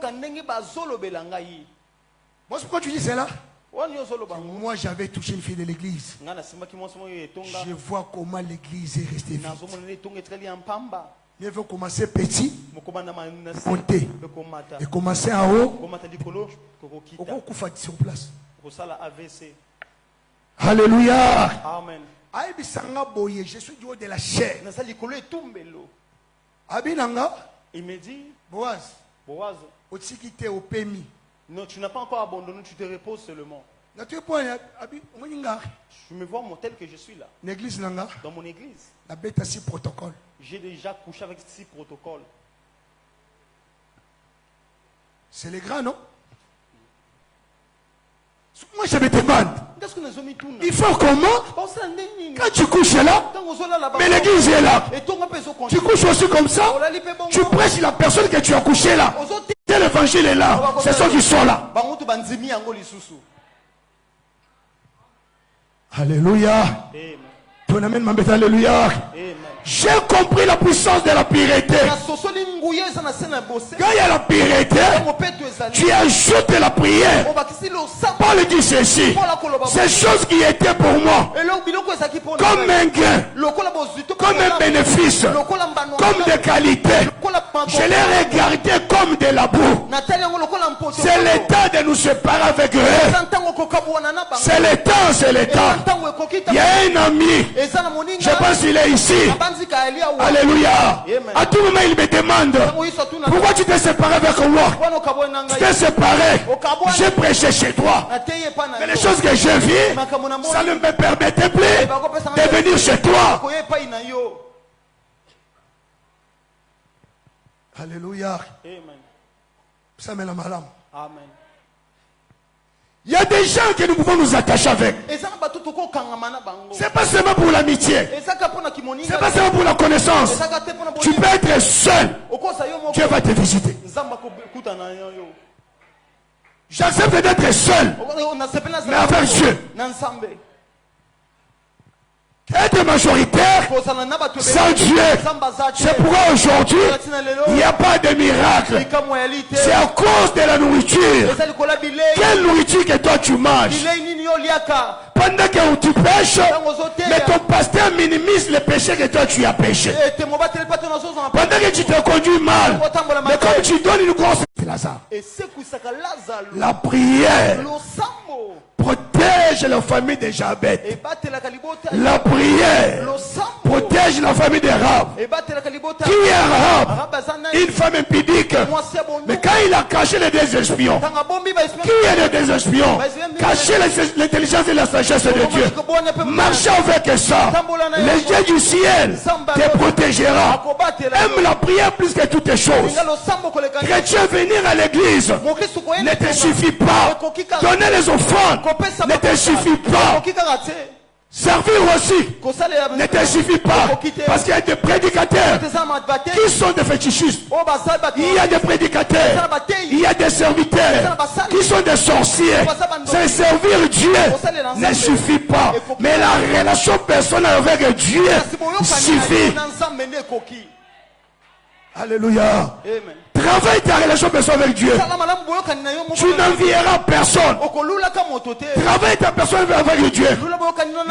pourquoi tu dis cela? Moi, j'avais touché une fille de l'église. Je vois comment l'église est restée vide. Il faut commencer petit, monter. Et commencer en haut. On coupe sur place. Alléluia. Amen. Je suis du haut de la chair. Il me dit, Boaz, non, tu n'as pas encore abandonné, tu te reposes seulement. Je me vois tel que je suis là. Dans mon église. J'ai déjà couché avec 6 protocoles. C'est les grands, non? Moi je me demande. Il faut comment? Quand tu couches là, mais l'église est là. Tu couches aussi comme ça. Tu prêches la personne que tu as couché là. L'évangile est là. C'est ceux qui sont là. Alléluia. Ton amen m'embête. Alléluia. J'ai compris la puissance de la pureté. Quand il y a la pureté, tu ajoutes la prière. Paul dit ceci. Ces choses qui étaient pour moi comme un gain, comme un bénéfice, comme des qualités, je les regardais comme de la boue. C'est le temps de nous séparer avec eux. C'est le temps, c'est le temps. Il y a un ami, je pense qu'il est ici. Alléluia. À tout moment il me demande, pourquoi tu t'es séparé avec moi? Tu t'es séparé. J'ai prêché chez toi. Mais les choses que je vis, ça ne me permettait plus de venir chez toi. Alléluia. Amen. Il y a des gens que nous pouvons nous attacher avec. C'est pas seulement pour l'amitié. C'est pas seulement pour la connaissance. Tu peux être seul. Dieu va te visiter. J'accepte d'être seul. Mais avec Dieu. Être majoritaire sans Dieu. C'est pourquoi aujourd'hui il n'y a pas de miracle. C'est à cause de la nourriture. Quelle nourriture que toi tu manges? Pendant que tu pêches, mais ton pasteur minimise le péché que toi tu as péché. Pendant que tu te conduis mal, mais comme tu donnes une grosse la prière protège la famille de Jabet. La prière protège la famille de Rab. Qui est Rab? Une femme impudique. Mais quand il a caché les deux espions, qui est les deux espions? Cacher l'intelligence et la sagesse de Dieu. Marche avec ça. Le Dieu du ciel te protégera. Aime la prière plus que toutes les choses. Chrétien, venir à l'église ne te suffit pas. Donner les offrandes ne te suffit pas. Servir aussi ne te suffit pas. Parce qu'il y a des prédicateurs qui sont des fétichistes. Il y a des prédicateurs, il y a des serviteurs qui sont des sorciers. C'est servir Dieu ne suffit pas. Mais la relation personnelle avec Dieu suffit. Alléluia. Travaille ta relation personnelle avec Dieu. Tu n'envieras personne. Travaille ta personne avec Dieu.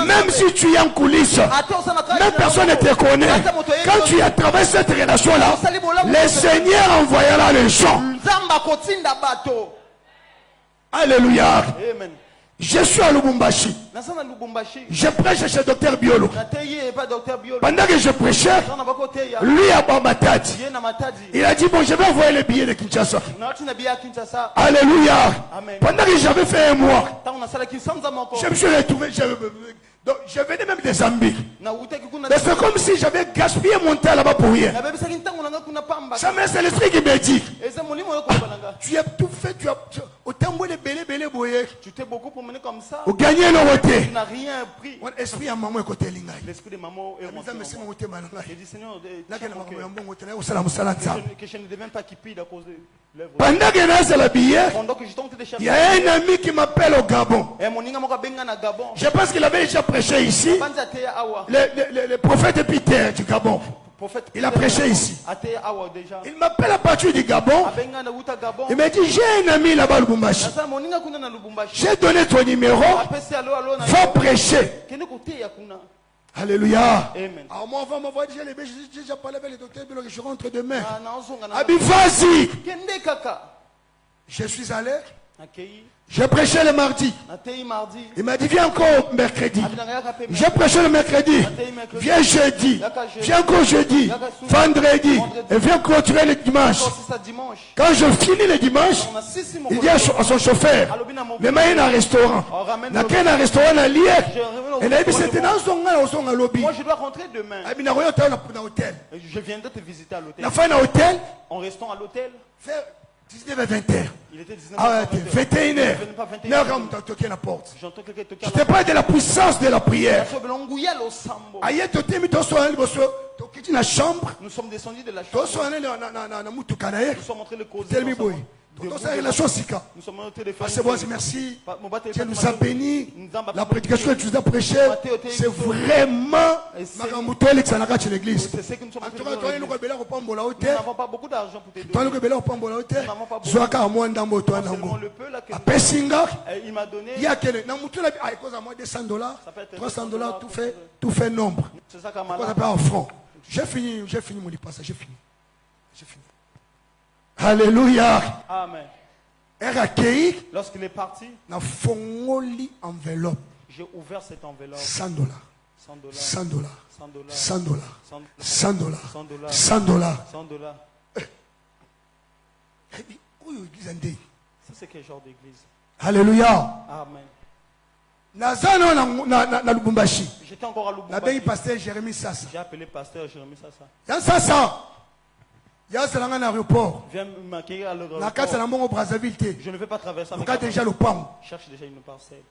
Même si tu es en coulisses, même personne ne te connaît. Quand tu as travaillé cette relation-là, le Seigneur envoyera les gens. Alléluia. Je suis à Lubumbashi. Je prêche chez Dr Biolo. Pendant que je prêchais, lui à Matadi, il a dit bon, je vais envoyer les billets de Kinshasa. Alléluia. Pendant que j'avais fait un mois, je me suis retrouvé. Donc, je venais même des Zambie. Mais c'est comme si j'avais gaspillé mon temps là-bas pour rien. Ça me c'est l'esprit qui me dit. Tu as tout fait, tu as tu t'es beaucoup promené comme ça. Tu n'as rien pris. L'esprit de maman est rentré. J'ai dit Seigneur, que je ne devienne pas cupide à cause de l'œuvre. Pendant que il y a un ami qui m'appelle au Gabon. Je pense qu'il avait déjà prêché ici. Le prophète Peter du Gabon. Il a prêché ici. Il m'appelle à partir du Gabon. Il m'a dit j'ai un ami là-bas à Lubumbashi. J'ai donné ton numéro. Va prêcher. Alléluia. Alors moi on va m'envoyer déjà les bêches. J'ai déjà parlé avec le docteur Bilo que je rentre demain. Abi vas-y. Je suis allé. J'ai prêché le mardi. Il m'a dit viens encore mercredi. J'ai prêché le mercredi. Viens jeudi. Viens encore jeudi. Vendredi. Et viens clôturer le dimanche. Quand je finis le dimanche, il dit à son chauffeur, mais il y a un restaurant. Il y a un restaurant à Lier. Et il a dit c'était dans son lobby. Moi je dois rentrer demain. Je viendrai te visiter à l'hôtel. La fin de l'hôtel. En restant à l'hôtel. 19 et 21. Il était 19 Ah, 21h. J'entends quelqu'un toquer. Je te parle de la puissance de la prière. Nous sommes descendus de la chambre. Nous sommes entrés le causer. Nous sommes montés les femmes. Merci. Dieu nous a bénis. La prédication que tu nous as prêchée, c'est vraiment l'église. Nous n'avons pas beaucoup d'argent pour t'aider. Seulement le peu là que il m'a donné. Il y a $200, $300, tout fait nombre. C'est ça qu'on On appelle en francs. J'ai fini mon passage, j'ai fini. Alléluia. Amen. Lorsqu'il est parti, j'ai ouvert cette enveloppe. $100. $100. Ça, c'est quel genre d'église? Alléluia. Amen. J'étais encore à Lubumbashi. J'ai appelé pasteur Jérémy Sassa. Viens l'aéroport. Viens m'accueillir à l'aéroport. Je ne vais pas traverser avec déjà le cherche déjà une parcelle.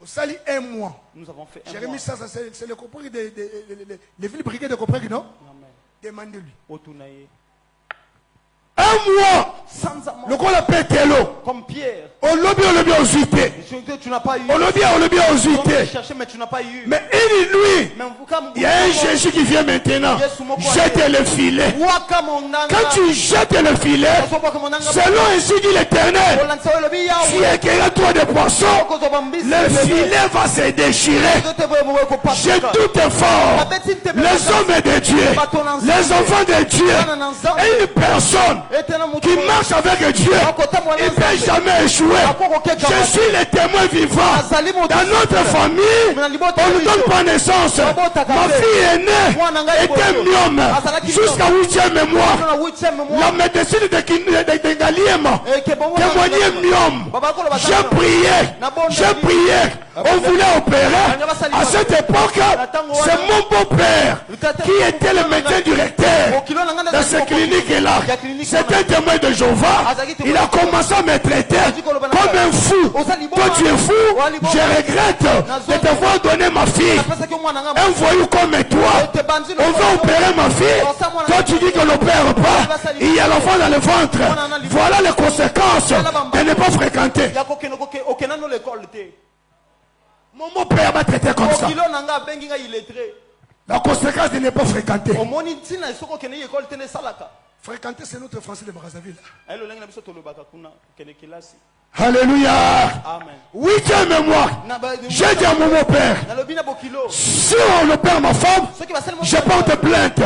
Au sali un mois. Nous avons fait Jérémy Sassa, c'est le compris des villes briquées de compris, non? Demandez-lui. Un mois. Le qu'on appelle Télo. Comme Pierre. On l'a bien aux huités. Tu n'as pas eu. On l'a bien aux huités. Mais tu n'as pas eu. Mais lui, il y a un Jésus qui vient maintenant. Jette le filet. Quand tu jettes le filet, selon ainsi dit l'Éternel, tu écriras toi de poissons, le filet va se déchirer. J'ai tout fort. Les hommes de Dieu, les enfants de Dieu, et une personne qui marche avec Dieu, il ne peut jamais échouer. Je suis le témoin vivant. Dans notre famille, on ne donne pas naissance. Ma fille aînée était myome jusqu'à 8e mois. La médecine de Ngaliema témoignait myome. J'ai prié. On voulait opérer. À cette époque, c'est mon beau-père qui était le médecin directeur de cette clinique-là. C'était un témoin de Jéhovah. Il a commencé à me traiter comme un fou. Toi tu es fou. Je regrette de devoir donner ma fille. Un voyou comme toi. On va opérer ma fille. Toi tu dis qu'on n'opère pas. Il y a l'enfant dans le ventre. Voilà les conséquences de ne pas fréquenter. Mon père m'a traité comme ça. La conséquence de ne pas fréquenter. Fréquenter, c'est notre français de Brazzaville. Alléluia. Amen. 8e mois. J'ai dit à mon père, si on opère ma femme, je porte plainte.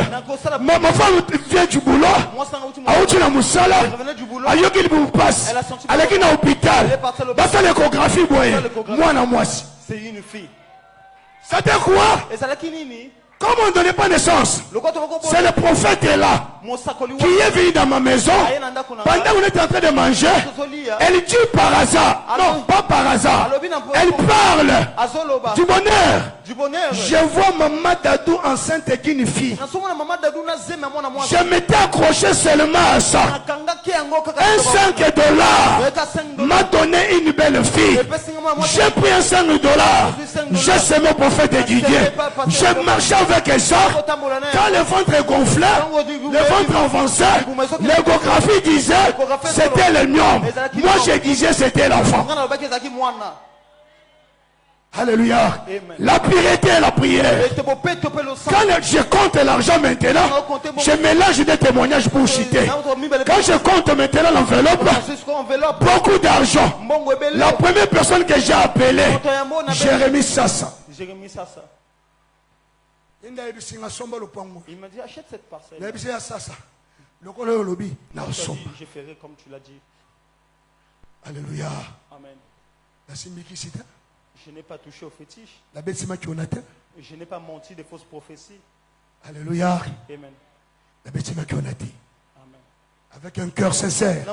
Ma femme vient du boulot. Aoutina Moussala. Ayokil Boupas. Alekina hôpital. Basta l'échographie, moi na moi. C'est une fille. C'était quoi? Comme on ne donnait pas naissance, c'est le prophète là qui est venu dans ma maison pendant qu'on était en train de manger. Elle dit par hasard, non pas par hasard, elle parle du bonheur. Je vois Maman Dadou enceinte d'une fille. Je m'étais accroché seulement à ça. Un $5 m'a donné une belle fille. J'ai pris un $5. J'ai semé au prophète de Didier. J'ai marché avec ça. Quand le ventre gonflait, le ventre avançait, l'échographie disait c'était le myome. Moi je disais c'était l'enfant. Alléluia. La priorité est la prière. Quand je compte l'argent maintenant, je mélange des témoignages pour citer. Quand je compte maintenant l'enveloppe, beaucoup d'argent. La première personne que j'ai appelée, Jérémy Sassa. Il m'a dit achète cette parcelle. Je ferai comme tu l'as dit. Alléluia. Amen. Je n'ai pas touché au fétiche. Je n'ai pas menti de fausses prophéties. Alléluia. Amen. Amen. Avec un cœur sincère.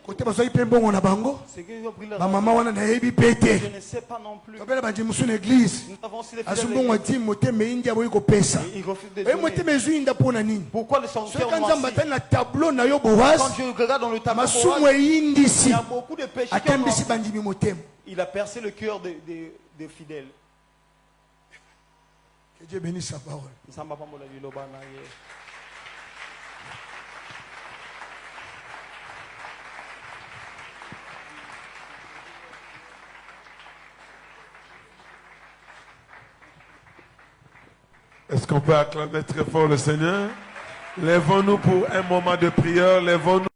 Côté bazoyi pe bongo na bango. Ma maman wana na yebi pété. Je ne sais pas non plus. Tobela ba jimusu na église. Asubongo ti motema indi aboyi ko pesa. Et motema ezuinda pona nini? Pourquoi le son cœur noir? Na tableau na yo boaz. Quand je regarde dans le tableau masumu indisi. Il y a beaucoup de péchés. Akembisi bandimi motema. Il a percé le cœur des fidèles. Que Dieu bénisse sa parole. Est-ce qu'on peut acclamer très fort le Seigneur? Lèvons-nous pour un moment de prière. Lèvons-nous.